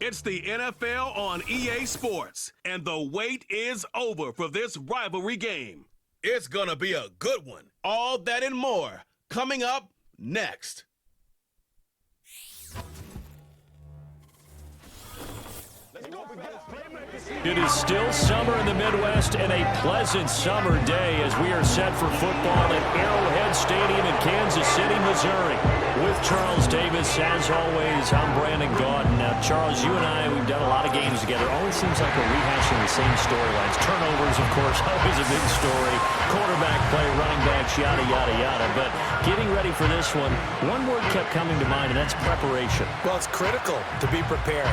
It's the NFL on EA Sports, and the wait is over for this rivalry game. It's gonna be a good one. All that and more coming up next. It is still summer in the Midwest and a pleasant summer day as we are set for football at Arrowhead Stadium in Kansas City, Missouri. With Charles Davis, as always, I'm Brandon Gaudin. Now, Charles, you and I, we've done a lot of games together. Always seems like we're rehashing the same storylines. Turnovers, of course, always a big story. Quarterback play, running backs, yada, yada, yada. But getting ready for this one word kept coming to mind, and that's preparation. Well, it's critical to be prepared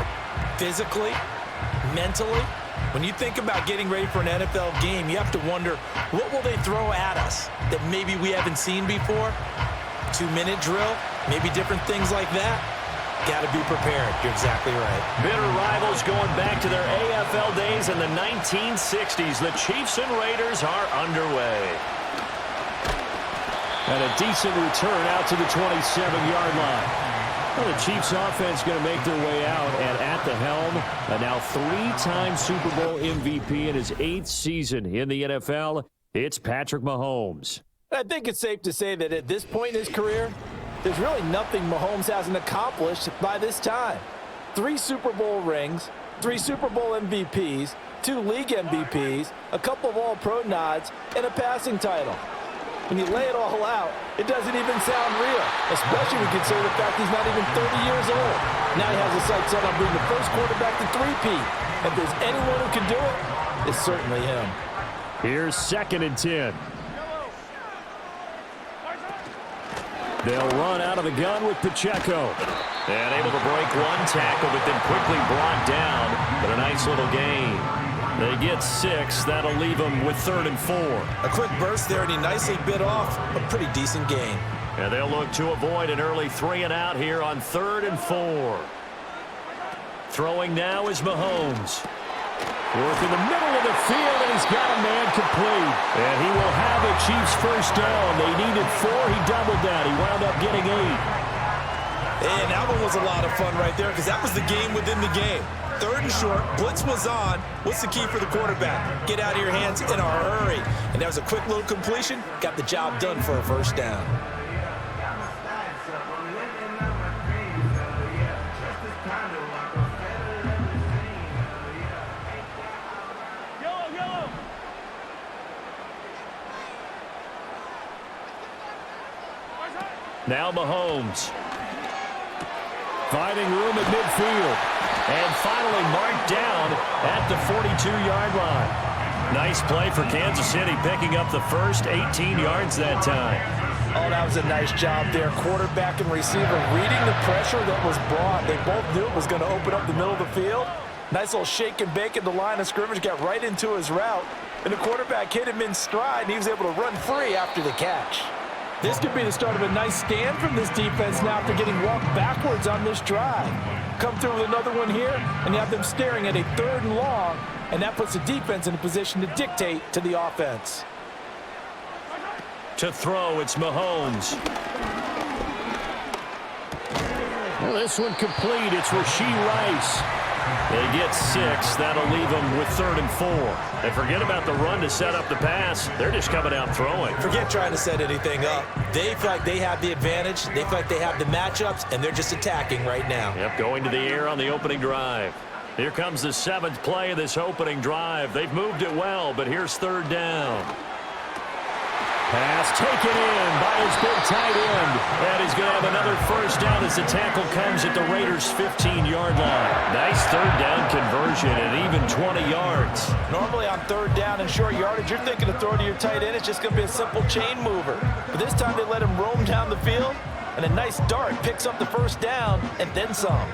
physically, mentally. When you think about getting ready for an NFL game, you have to wonder, what will they throw at us that maybe we haven't seen before? 2-minute drill, maybe different things like that. Got to be prepared. You're exactly right. Bitter rivals going back to their AFL days in the 1960s. The Chiefs and Raiders are underway. And a decent return out to the 27-yard line. Well, the Chiefs offense going to make their way out, and at the helm, a now 3-time Super Bowl MVP in his 8th season in the NFL, it's Patrick Mahomes. I think it's safe to say that at this point in his career, there's really nothing Mahomes hasn't accomplished by this time. 3 Super Bowl rings, 3 Super Bowl MVPs, 2 league MVPs, a couple of All-Pro nods, and a passing title. When you lay it all out, it doesn't even sound real, especially when you consider the fact he's not even 30 years old. Now he has his sights set on being the first quarterback to three-peat. If there's anyone who can do it, it's certainly him. Here's 2nd and 10. They'll run out of the gun with Pacheco. And able to break one tackle, but then quickly brought down. But a nice little gain. They get 6. That'll leave them with 3rd and 4. A quick burst there, and he nicely bit off a pretty decent gain. And they'll look to avoid an early 3 and out here on 3rd and 4. Throwing now is Mahomes. Work in the middle of the field, and he's got a man complete. And he will have a Chiefs first down. They needed 4. He doubled that. He wound up getting 8. And that one was a lot of fun right there because that was the game within the game. 3rd and short, blitz was on. What's the key for the quarterback? Get out of your hands in a hurry. And that was a quick little completion. Got the job done for a first down. Now Mahomes. Finding room at midfield. And finally marked down at the 42-yard line. Nice play for Kansas City, picking up the first 18 yards that time. Oh, that was a nice job there. Quarterback and receiver reading the pressure that was brought. They both knew it was going to open up the middle of the field. Nice little shake and bake at the line of scrimmage, got right into his route. And the quarterback hit him in stride, and he was able to run free after the catch. This could be the start of a nice stand from this defense now after getting walked backwards on this drive. Come through with another one here, and you have them staring at a 3rd and long, and that puts the defense in a position to dictate to the offense. To throw, it's Mahomes. Well, this one complete. It's Rashee Rice. They get 6. That'll leave them with 3rd and 4. And forget about the run to set up the pass. They're just coming out throwing. Forget trying to set anything up. They feel like they have the advantage. They feel like they have the matchups, and they're just attacking right now. Yep, going to the air on the opening drive. Here comes the 7th play of this opening drive. They've moved it well, but here's 3rd down. Pass taken in by his big tight end. And he's going to have another first down as the tackle comes at the Raiders' 15-yard line. Nice 3rd down conversion and even 20 yards. Normally on 3rd down and short yardage, you're thinking of throwing to your tight end. It's just going to be a simple chain mover. But this time they let him roam down the field, and a nice dart picks up the first down and then some.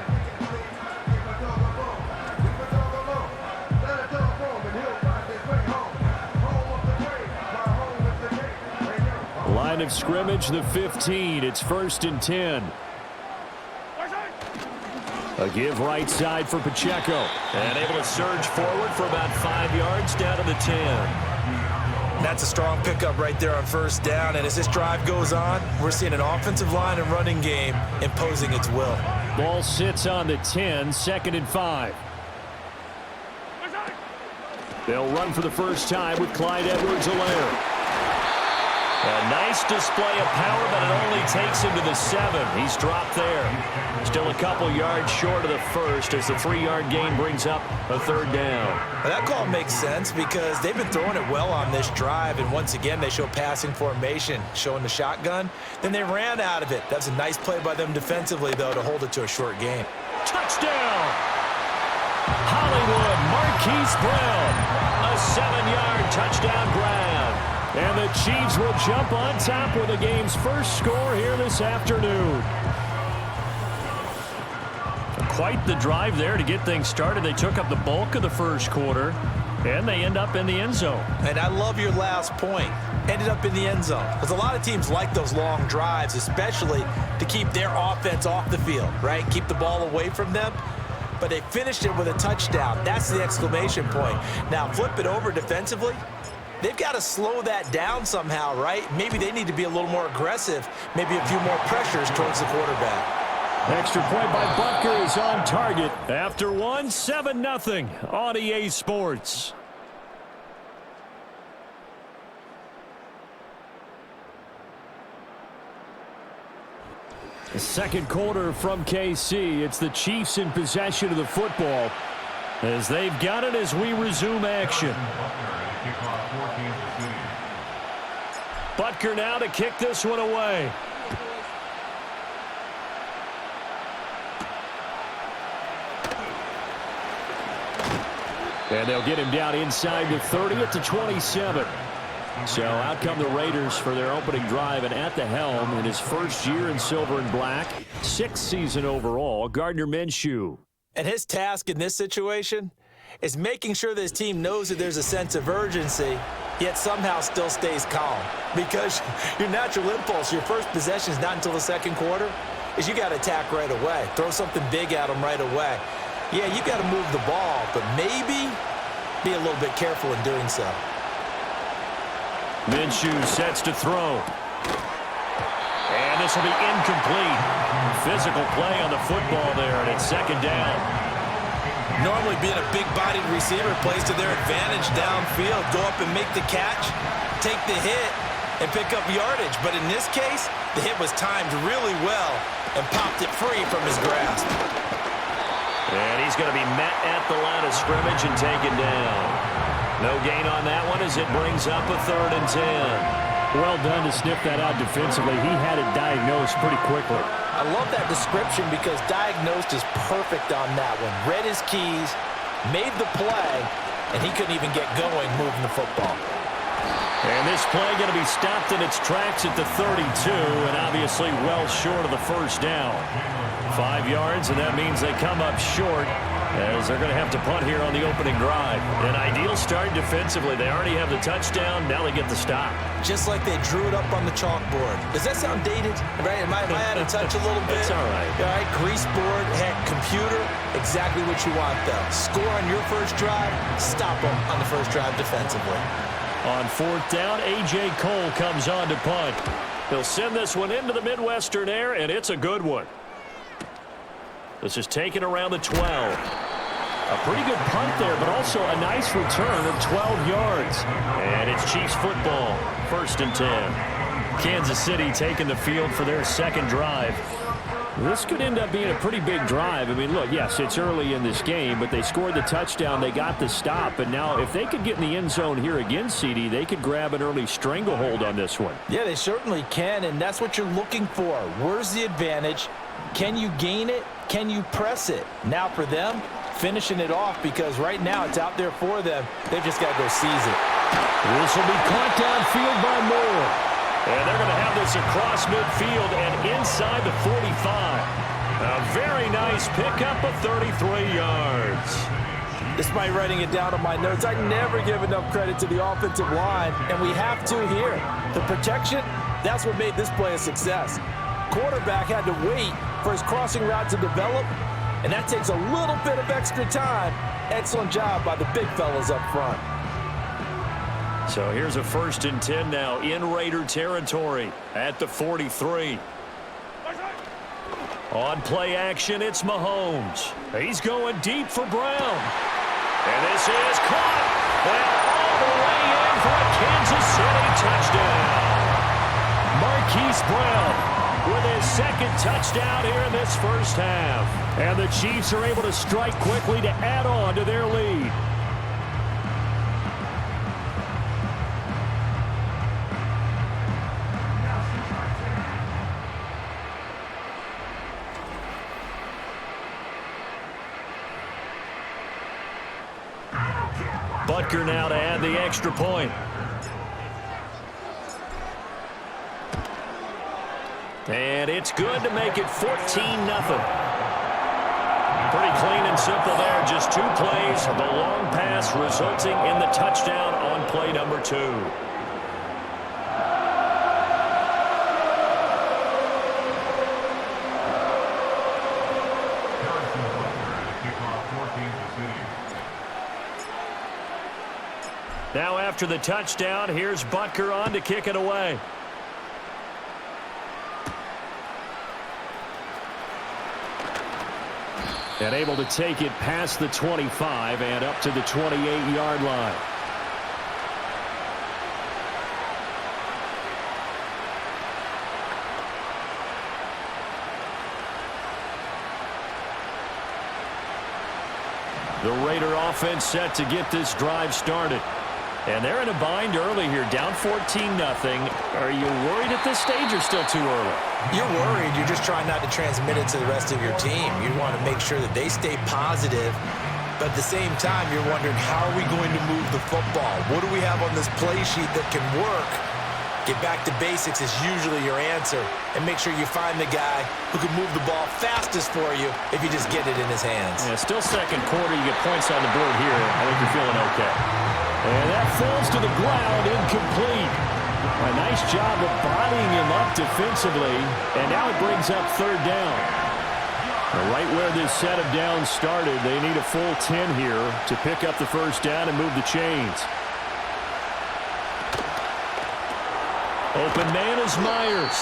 Line of scrimmage, the 15. It's 1st and 10. A give right side for Pacheco. And able to surge forward for about 5 yards down to the 10. That's a strong pickup right there on 1st down. And as this drive goes on, we're seeing an offensive line and running game imposing its will. Ball sits on the 10, 2nd and 5. They'll run for the first time with Clyde Edwards-Helaire. A nice display of power, but it only takes him to the 7. He's dropped there. Still a couple yards short of the first as the 3-yard gain brings up a 3rd down. Well, that call makes sense because they've been throwing it well on this drive, and once again they show passing formation, showing the shotgun. Then they ran out of it. That's a nice play by them defensively, though, to hold it to a short game. Touchdown! Hollywood Marquise Brown. A 7-yard touchdown grab. And the Chiefs will jump on top with the game's first score here this afternoon. Quite the drive there to get things started. They took up the bulk of the first quarter, and they end up in the end zone. And I love your last point. Ended up in the end zone. Because a lot of teams like those long drives, especially to keep their offense off the field, right? Keep the ball away from them. But they finished it with a touchdown. That's the exclamation point. Now, flip it over defensively. They've got to slow that down somehow, right? Maybe they need to be a little more aggressive, maybe a few more pressures towards the quarterback. Extra point by Butker is on target. After one, 7-0 on EA Sports. The second quarter from KC. It's the Chiefs in possession of the football as they've got it as we resume action. Butker now to kick this one away. And they'll get him down inside the 30 at the 27. So out come the Raiders for their opening drive, and at the helm in his first year in silver and black, 6th season overall, Gardner Minshew. And his task in this situation is making sure that his team knows that there's a sense of urgency, yet somehow still stays calm. Because your natural impulse, your first possession is not until the second quarter, is you got to attack right away. Throw something big at them right away. Yeah, you got to move the ball, but maybe be a little bit careful in doing so. Minshew sets to throw. And this will be incomplete. Physical play on the football there, and it's 2nd down. Normally being a big-bodied receiver plays to their advantage downfield. Go up and make the catch, take the hit, and pick up yardage. But in this case, the hit was timed really well and popped it free from his grasp. And he's going to be met at the line of scrimmage and taken down. No gain on that one as it brings up a 3rd and 10. Well done to sniff that out defensively. He had it diagnosed pretty quickly. I love that description because diagnosed is perfect on that one. Read his keys, made the play, and he couldn't even get going moving the football. And this play going to be stopped in its tracks at the 32, and obviously well short of the first down. 5 yards, and that means they come up short as they're going to have to punt here on the opening drive. An ideal start defensively. They already have the touchdown. Now they get the stop. Just like they drew it up on the chalkboard. Does that sound dated? Right? Am I out of touch a little bit? It's all right. All right, grease board, heck, computer, exactly what you want, though. Score on your first drive, stop them on the first drive defensively. On 4th down, A.J. Cole comes on to punt. He'll send this one into the Midwestern air, and it's a good one. This is taken around the 12. A pretty good punt there, but also a nice return of 12 yards. And it's Chiefs football, 1st and 10. Kansas City taking the field for their second drive. This could end up being a pretty big drive. I mean, look, yes, it's early in this game, but they scored the touchdown, they got the stop, and now if they could get in the end zone here again, CD, they could grab an early stranglehold on this one. Yeah, they certainly can, and that's what you're looking for. Where's the advantage? Can you gain it? Can you press it? Now for them, finishing it off because right now it's out there for them. They've just got to go seize it. This will be caught downfield by Moore. And they're going to have this across midfield and inside the 45. A very nice pickup of 33 yards. Despite writing it down on my notes, I never give enough credit to the offensive line, and we have to here. The protection, that's what made this play a success. Quarterback had to wait for his crossing route to develop, and that takes a little bit of extra time. Excellent job by the big fellas up front. So here's a 1st and 10 now in Raider territory at the 43. On play action, it's Mahomes. He's going deep for Brown. And this is caught. And all the way in for a Kansas City touchdown. Marquise Brown with his second touchdown here in this first half. And the Chiefs are able to strike quickly to add on to their lead. Butker now to add the extra point. And it's good to make it 14-0. Pretty clean and simple there. Just 2 plays. The long pass resulting in the touchdown on play number 2. Now after the touchdown, here's Butker on to kick it away. And able to take it past the 25 and up to the 28-yard line. The Raider offense set to get this drive started. And they're in a bind early here, down 14-0. Are you worried at this stage or still too early? You're worried. You're just trying not to transmit it to the rest of your team. You want to make sure that they stay positive. But at the same time, you're wondering, how are we going to move the football? What do we have on this play sheet that can work? Get back to basics is usually your answer. And make sure you find the guy who can move the ball fastest for you if you just get it in his hands. Yeah, still second quarter. You get points on the board here. I think you're feeling okay. And that falls to the ground, incomplete. A nice job of bodying him up defensively. And now it brings up third down. Right where this set of downs started, they need a full 10 here to pick up the first down and move the chains. Open man is Myers.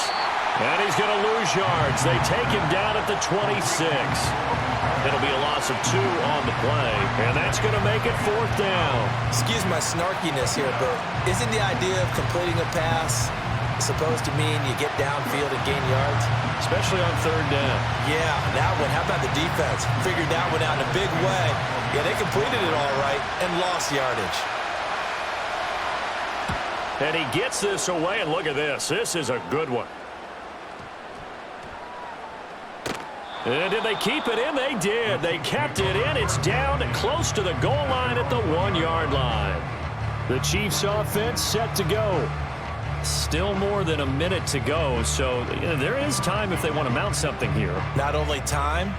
And he's going to lose yards. They take him down at the 26. It'll be a loss of 2 on the play. And that's going to make it fourth down. Excuse my snarkiness here, but isn't the idea of completing a pass supposed to mean you get downfield and gain yards? Especially on third down. Yeah, that one. How about the defense? Figured that one out in a big way. Yeah, they completed it all right and lost yardage. And he gets this away, and look at this. This is a good one. And did they keep it in? They did. They kept it in. It's down close to the goal line at the 1-yard line. The Chiefs offense set to go. Still more than a minute to go, so there is time if they want to mount something here. Not only time,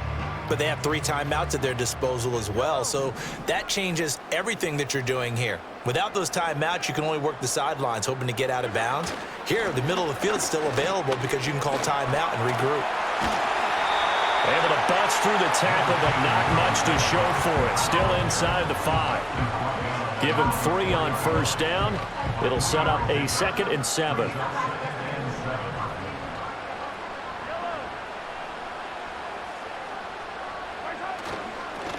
but they have 3 timeouts at their disposal as well, so that changes everything that you're doing here. Without those timeouts, you can only work the sidelines, hoping to get out of bounds. Here, the middle of the field is still available because you can call timeout and regroup. Able to bust through the tackle, but not much to show for it. Still inside the 5. Give him 3 on first down. It'll set up a 2nd and 7.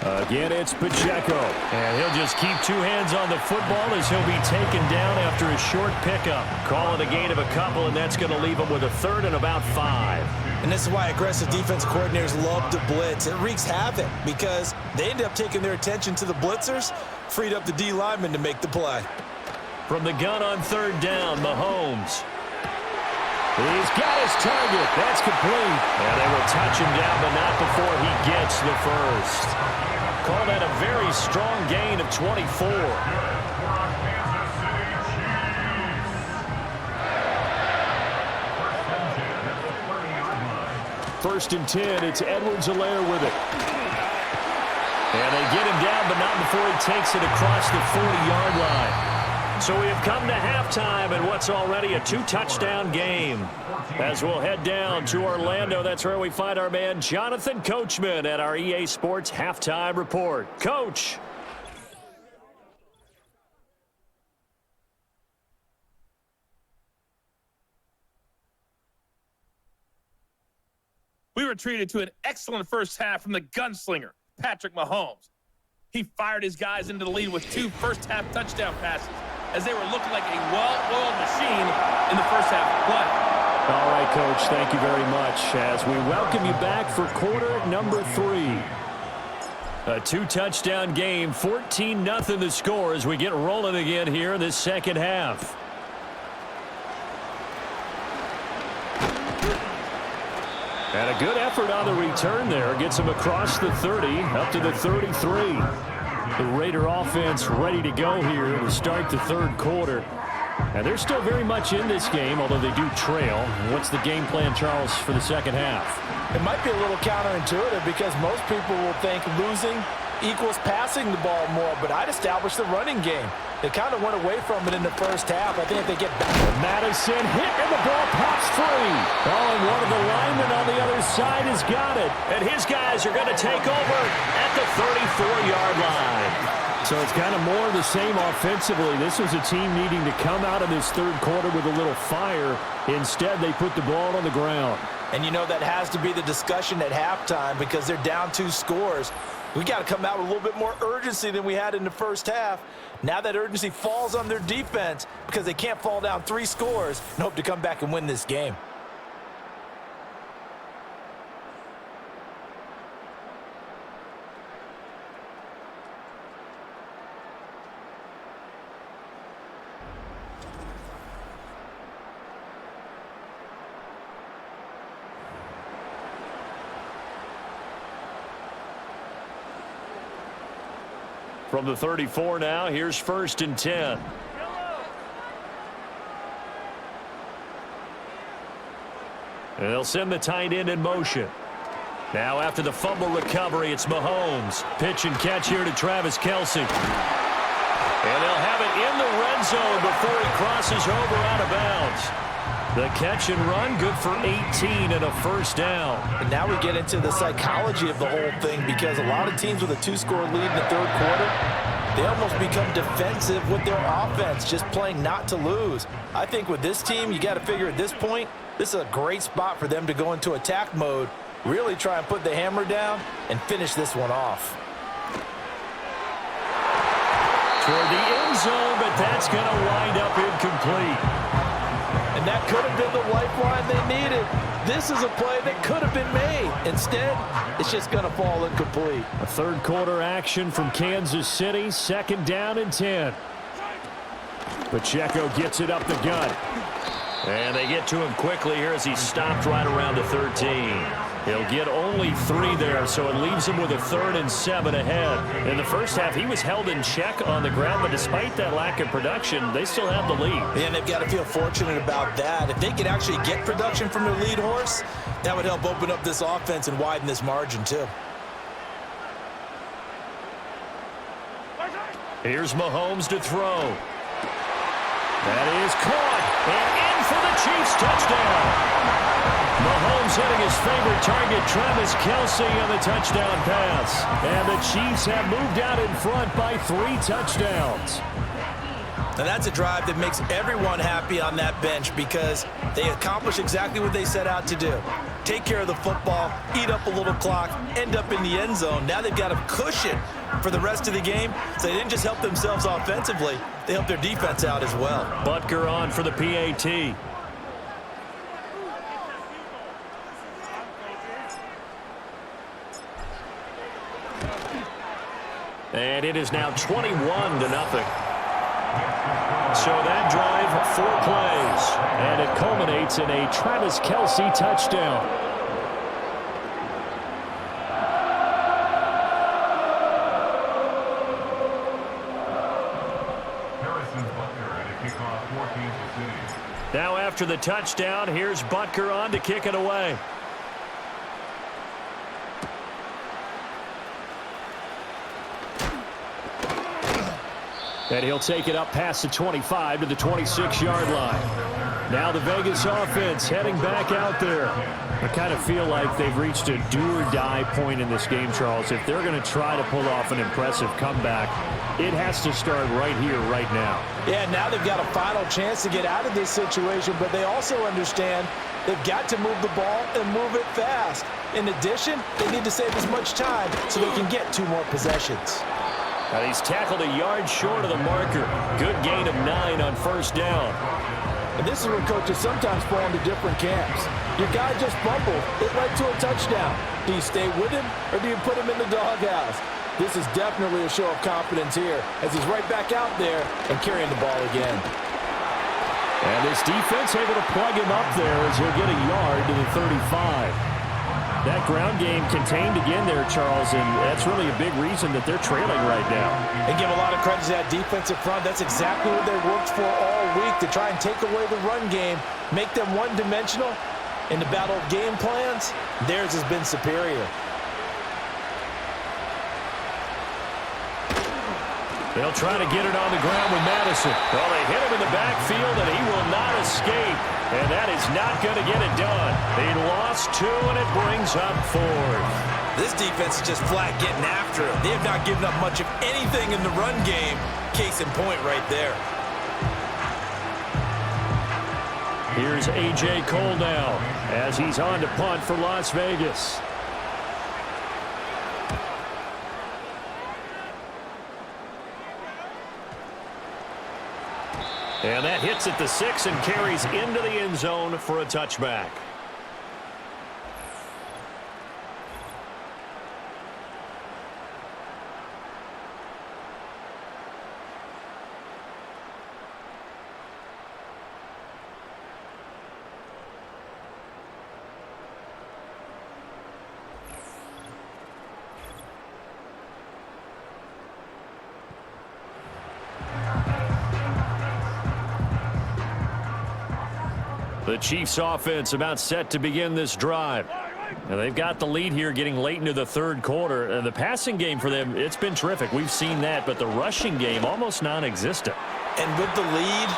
Again, it's Pacheco. And he'll just keep 2 hands on the football as he'll be taken down after a short pickup. Call it a gain of a couple, and that's going to leave him with a 3rd and about 5. And this is why aggressive defense coordinators love to blitz. It wreaks havoc because they end up taking their attention to the blitzers, freed up the D lineman to make the play. From the gun on third down, Mahomes. He's got his target. That's complete. And they will touch him down, but not before he gets the first. Call that a very strong gain of 24. First and 10, it's Edwards-Helaire with it. And they get him down, but not before he takes it across the 40-yard line. So we have come to halftime in what's already a 2-touchdown game. As we'll head down to Orlando, that's where we find our man Jonathan Coachman at our EA Sports Halftime Report. Coach. We were treated to an excellent first half from the gunslinger, Patrick Mahomes. He fired his guys into the lead with 2 first-half touchdown passes as they were looking like a well-oiled machine in the first half of play. All right, Coach, thank you very much as we welcome you back for quarter number 3. A 2-touchdown game, 14-0 the score as we get rolling again here in this second half. And a good effort on the return there. Gets him across the 30, up to the 33. The Raider offense ready to go here to start the third quarter. And they're still very much in this game, although they do trail. What's the game plan, Charles, for the second half? It might be a little counterintuitive because most people will think losing equals passing the ball more, but I'd establish the running game. They kind of went away from it in the first half. I think if they get back. Madison hit and the ball pops free. Oh, and one of the linemen on the other side has got it. And his guys are going to take over at the 34-yard line. So it's kind of more of the same offensively. This was a team needing to come out of this third quarter with a little fire. Instead, they put the ball on the ground. And you know that has to be the discussion at halftime because they're down 2 scores. We got to come out with a little bit more urgency than we had in the first half. Now that urgency falls on their defense because they can't fall down 3 scores and hope to come back and win this game. From the 34 now, here's 1st and 10. And they'll send the tight end in motion. Now after the fumble recovery, it's Mahomes. Pitch and catch here to Travis Kelce. And they'll have it in the red zone before he crosses over out of bounds. The catch and run, good for 18 and a first down. And now we get into the psychology of the whole thing because a lot of teams with a 2-score lead in the third quarter, they almost become defensive with their offense, just playing not to lose. I think with this team, you got to figure at this point, this is a great spot for them to go into attack mode, really try and put the hammer down and finish this one off. Toward the end zone, but that's going to wind up incomplete. And that could have been the lifeline they needed. This is a play that could have been made. Instead, it's just going to fall incomplete. A third quarter action from Kansas City, 2nd down and 10. Pacheco gets it up the gut. And they get to him quickly here as he stopped right around the 13. He'll get only 3 there, so it leaves him with a 3rd and 7 ahead. In the first half, he was held in check on the ground, but despite that lack of production, they still have the lead. And they've got to feel fortunate about that. If they could actually get production from their lead horse, that would help open up this offense and widen this margin too. Here's Mahomes to throw. That is caught, and in for the Chiefs touchdown. Mahomes hitting his favorite target, Travis Kelce, on the touchdown pass. And the Chiefs have moved out in front by 3 touchdowns. Now that's a drive that makes everyone happy on that bench because they accomplish exactly what they set out to do. Take care of the football, eat up a little clock, end up in the end zone. Now they've got a cushion for the rest of the game, so they didn't just help themselves offensively, they helped their defense out as well. Butker on for the PAT. And it is now 21-0. So that drive, 4 plays, and it culminates in a Travis Kelce touchdown. Now after the touchdown, here's Butker on to kick it away. And he'll take it up past the 25 to the 26-yard line. Now the Vegas offense heading back out there. I kind of feel like they've reached a do-or-die point in this game, Charles. If they're going to try to pull off an impressive comeback, it has to start right here, right now. Yeah, now they've got a final chance to get out of this situation, but they also understand They've got to move the ball and move it fast. In addition, they need to save as much time so they can get 2 more possessions. And he's tackled a yard short of the marker. Good gain of 9 on first down. And this is where coaches sometimes fall into different camps. Your guy just fumbled. It led to a touchdown. Do you stay with him or do you put him in the doghouse? This is definitely a show of confidence here as he's right back out there and carrying the ball again. And this defense able to plug him up there as he'll get a yard to the 35. That ground game contained again there, Charles, and that's really a big reason that they're trailing right now. They give a lot of credit to that defensive front. That's exactly what they worked for all week, to try and take away the run game, make them one-dimensional. In the battle of game plans, theirs has been superior. They'll try to get it on the ground with Madison. Well, they hit him in the backfield, and he will not escape. And that is not going to get it done. He lost 2, and it brings up 4th. This defense is just flat getting after him. They have not given up much of anything in the run game. Case in point right there. Here's A.J. Cole now as he's on to punt for Las Vegas. And that hits at the 6 and carries into the end zone for a touchback. The Chiefs offense about set to begin this drive. And they've got the lead here getting late into the 3rd quarter. The passing game for them, it's been terrific. We've seen that, but the rushing game almost non-existent. And with the lead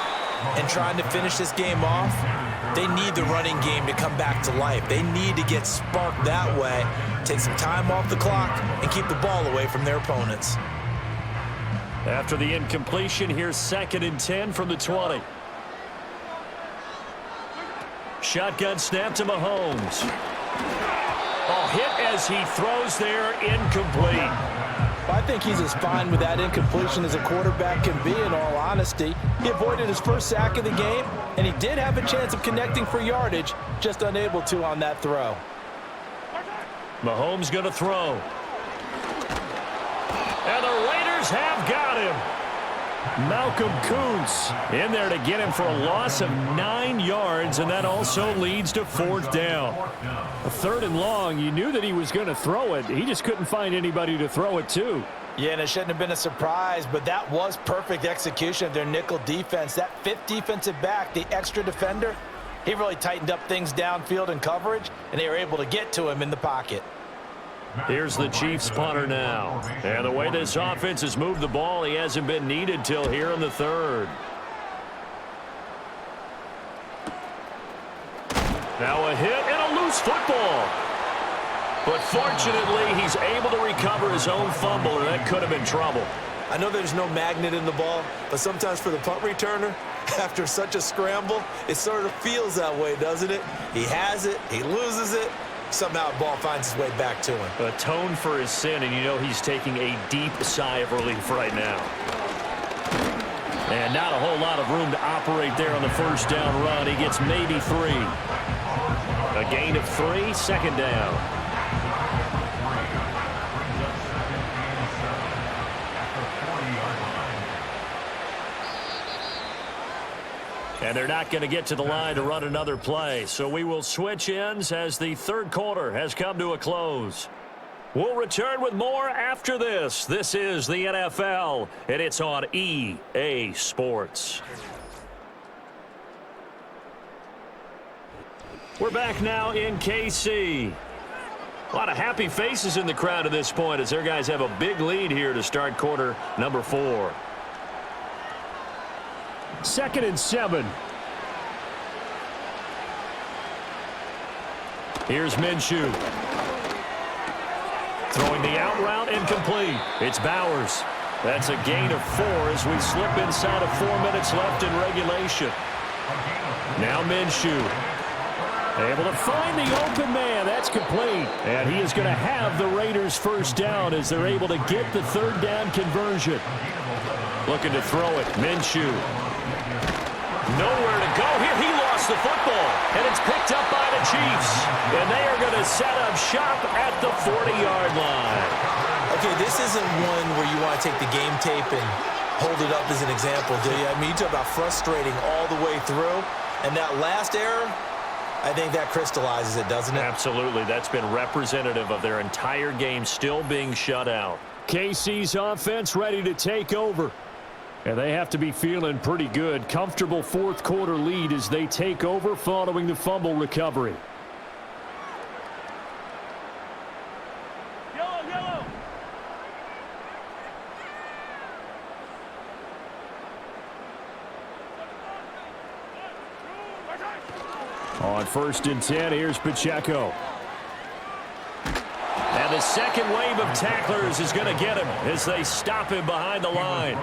and trying to finish this game off, they need the running game to come back to life. They need to get sparked that way, take some time off the clock, and keep the ball away from their opponents. After the incompletion, here's 2nd and 10 from the 20. Shotgun snap to Mahomes. Oh, hit as he throws there, incomplete. I think he's as fine with that incompletion as a quarterback can be, in all honesty. He avoided his first sack of the game, and he did have a chance of connecting for yardage, just unable to on that throw. Mahomes going to throw. And the Raiders have got him. Malcolm Kuntz in there to get him for a loss of 9 yards, and that also leads to 4th down. A 3rd and long, you knew that he was going to throw it. He just couldn't find anybody to throw it to. Yeah, and it shouldn't have been a surprise, but that was perfect execution of their nickel defense. That 5th defensive back, the extra defender, he really tightened up things downfield in coverage, and they were able to get to him in the pocket. Here's the Chiefs punter now. And the way this offense has moved the ball, he hasn't been needed till here in the 3rd. Now a hit and a loose football. But fortunately, he's able to recover his own fumble, or that could have been trouble. I know there's no magnet in the ball, but sometimes for the punt returner, after such a scramble, it sort of feels that way, doesn't it? He has it, he loses it. Somehow the ball finds its way back to him. Atone for his sin, and you know he's taking a deep sigh of relief right now. And not a whole lot of room to operate there on the first down run. He gets maybe 3. A gain of 3, 2nd down. And they're not going to get to the line to run another play. So we will switch ends as the 3rd quarter has come to a close. We'll return with more after this. This is the NFL, and it's on EA Sports. We're back now in KC. A lot of happy faces in the crowd at this point as their guys have a big lead here to start quarter number 4. 2nd and 7. Here's Minshew. Throwing the out route, incomplete. It's Bowers. That's a gain of 4 as we slip inside of 4 minutes left in regulation. Now Minshew. Able to find the open man. That's complete. And he is going to have the Raiders first down as they're able to get the third down conversion. Looking to throw it. Minshew. Nowhere to go here. He lost the football. And it's picked up by the Chiefs. And they are going to set up shop at the 40-yard line. Okay, this isn't one where you want to take the game tape and hold it up as an example, do you? I mean, you talk about frustrating all the way through. And that last error, I think that crystallizes it, doesn't it? Absolutely. That's been representative of their entire game still being shut out. KC's offense ready to take over. And they have to be feeling pretty good. Comfortable fourth quarter lead as they take over following the fumble recovery. Yellow. On 1st and 10, here's Pacheco. And the second wave of tacklers is going to get him as they stop him behind the line.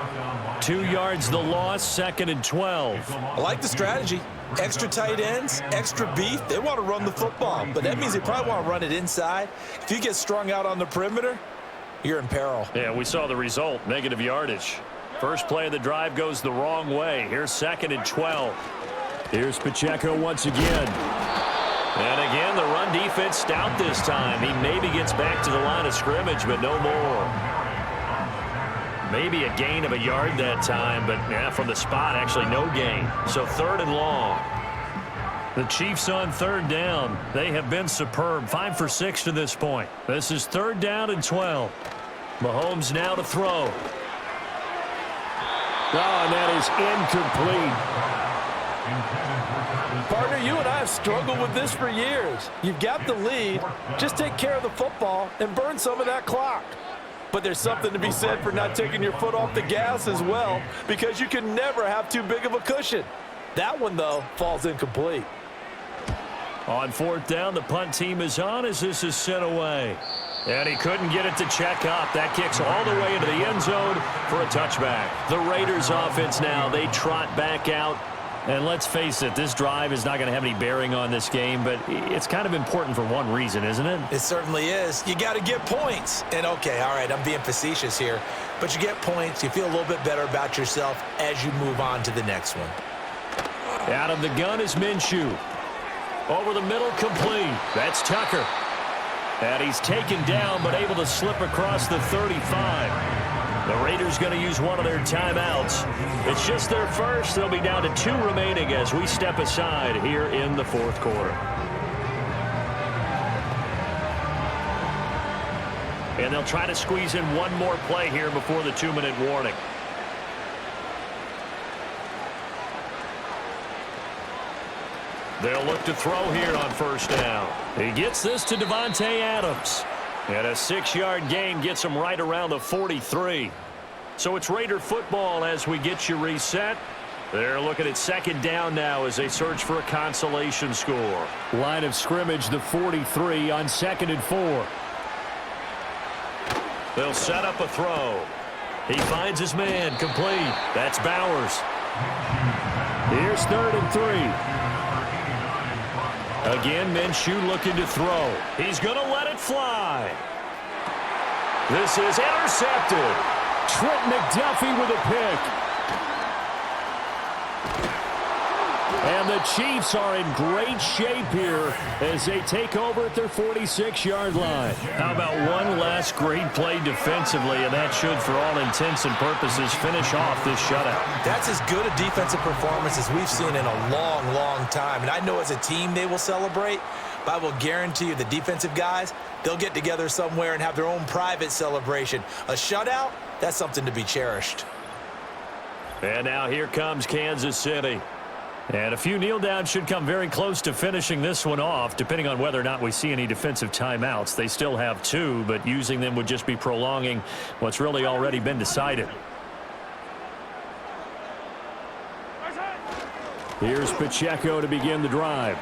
2 yards the loss, 2nd and 12. I like the strategy. Extra tight ends, extra beef. They want to run the football, but that means they probably want to run it inside. If you get strung out on the perimeter, you're in peril. Yeah, we saw the result, negative yardage. First play of the drive goes the wrong way. Here's 2nd and 12. Here's Pacheco once again. And again, the run defense stout this time. He maybe gets back to the line of scrimmage, but no more. Maybe a gain of a yard that time, but from the spot, actually no gain. So 3rd and long. The Chiefs on 3rd down. They have been superb. 5 for 6 to this point. This is 3rd down and 12. Mahomes now to throw. Oh, and that is incomplete. Partner, you and I have struggled with this for years. You've got the lead. Just take care of the football and burn some of that clock. But there's something to be said for not taking your foot off the gas as well, because you can never have too big of a cushion. That one, though, falls incomplete. On 4th down, the punt team is on as this is sent away. And he couldn't get it to check up. That kicks all the way into the end zone for a touchback. The Raiders offense now, they trot back out. And let's face it, this drive is not going to have any bearing on this game, but it's kind of important for one reason, isn't it? It certainly is. You got to get points. And, okay, all right, I'm being facetious here. But you get points, you feel a little bit better about yourself as you move on to the next one. Out of the gun is Minshew. Over the middle, complete. That's Tucker. And he's taken down, but able to slip across the 35. The Raiders going to use one of their timeouts. It's just their first. They'll be down to 2 remaining as we step aside here in the 4th quarter. And they'll try to squeeze in one more play here before the 2-minute warning. They'll look to throw here on 1st down. He gets this to Devontae Adams. And a 6-yard gain gets him right around the 43. So it's Raider football as we get you reset. They're looking at 2nd down now as they search for a consolation score. Line of scrimmage, the 43 on 2nd and 4. They'll set up a throw. He finds his man, complete. That's Bowers. Here's 3rd and 3. Again, Minshew looking to throw. He's going to let it fly. This is intercepted. Trent McDuffie with a pick. And the Chiefs are in great shape here as they take over at their 46-yard line. How about one last great play defensively, and that should, for all intents and purposes, finish off this shutout. That's as good a defensive performance as we've seen in a long, long time. And I know as a team they will celebrate, but I will guarantee you the defensive guys, they'll get together somewhere and have their own private celebration. A shutout, that's something to be cherished. And now here comes Kansas City. And a few kneel downs should come very close to finishing this one off, depending on whether or not we see any defensive timeouts. They still have 2, but using them would just be prolonging what's really already been decided. Here's Pacheco to begin the drive.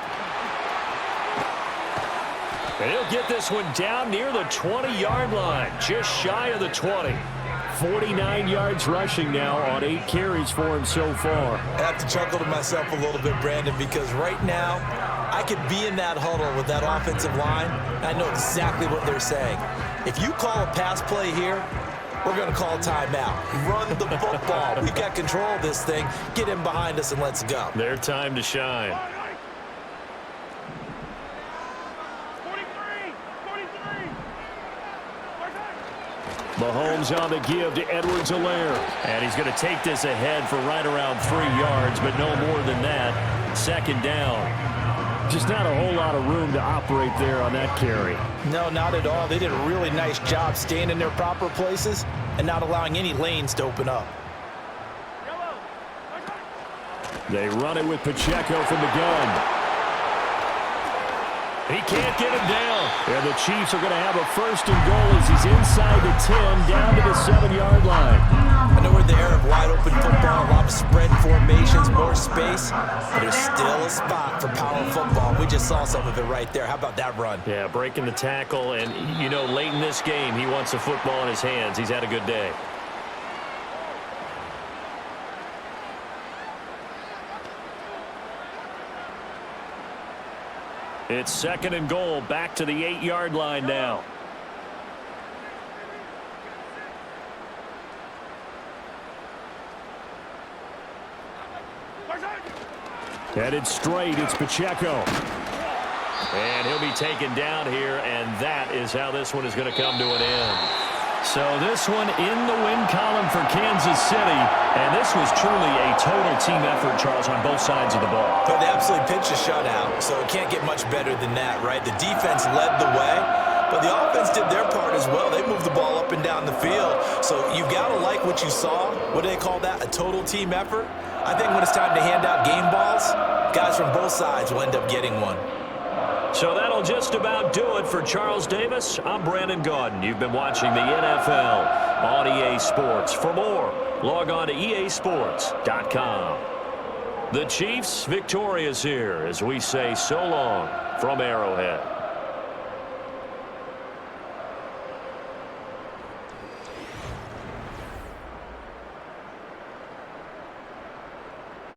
And he'll get this one down near the 20-yard line, just shy of the 20. 49 yards rushing now on 8 carries for him so far. I have to chuckle to myself a little bit, Brandon, because right now I could be in that huddle with that offensive line, and I know exactly what they're saying. If you call a pass play here, we're going to call timeout. Run the football. We've got control of this thing. Get in behind us and let's go. Their time to shine. Mahomes on the give to Edwards-Helaire. And he's going to take this ahead for right around 3 yards, but no more than that. Second down. Just not a whole lot of room to operate there on that carry. No, not at all. They did a really nice job staying in their proper places and not allowing any lanes to open up. They run it with Pacheco from the gun. He can't get him down. And the Chiefs are going to have a first and goal as he's inside the 10, down to the 7-yard line. I know we're in the era of wide-open football, a lot of spread formations, more space, but there's still a spot for power football. We just saw some of it right there. How about that run? Yeah, breaking the tackle, and, you know, late in this game, he wants the football in his hands. He's had a good day. It's second and goal, back to the 8-yard line now. Headed straight, it's Pacheco. And he'll be taken down here, and that is how this one is going to come to an end. So this one in the win column for Kansas City, and this was truly a total team effort, Charles, on both sides of the ball. But they absolutely pitched a shutout, so it can't get much better than that, right? The defense led the way, but the offense did their part as well. They moved the ball up and down the field, so you've got to like what you saw. What do they call that? A total team effort? I think when it's time to hand out game balls, guys from both sides will end up getting one. So that'll just about do it for Charles Davis. I'm Brandon Gaudin. You've been watching the NFL on EA Sports. For more, log on to easports.com. The Chiefs victorious here as we say so long from Arrowhead.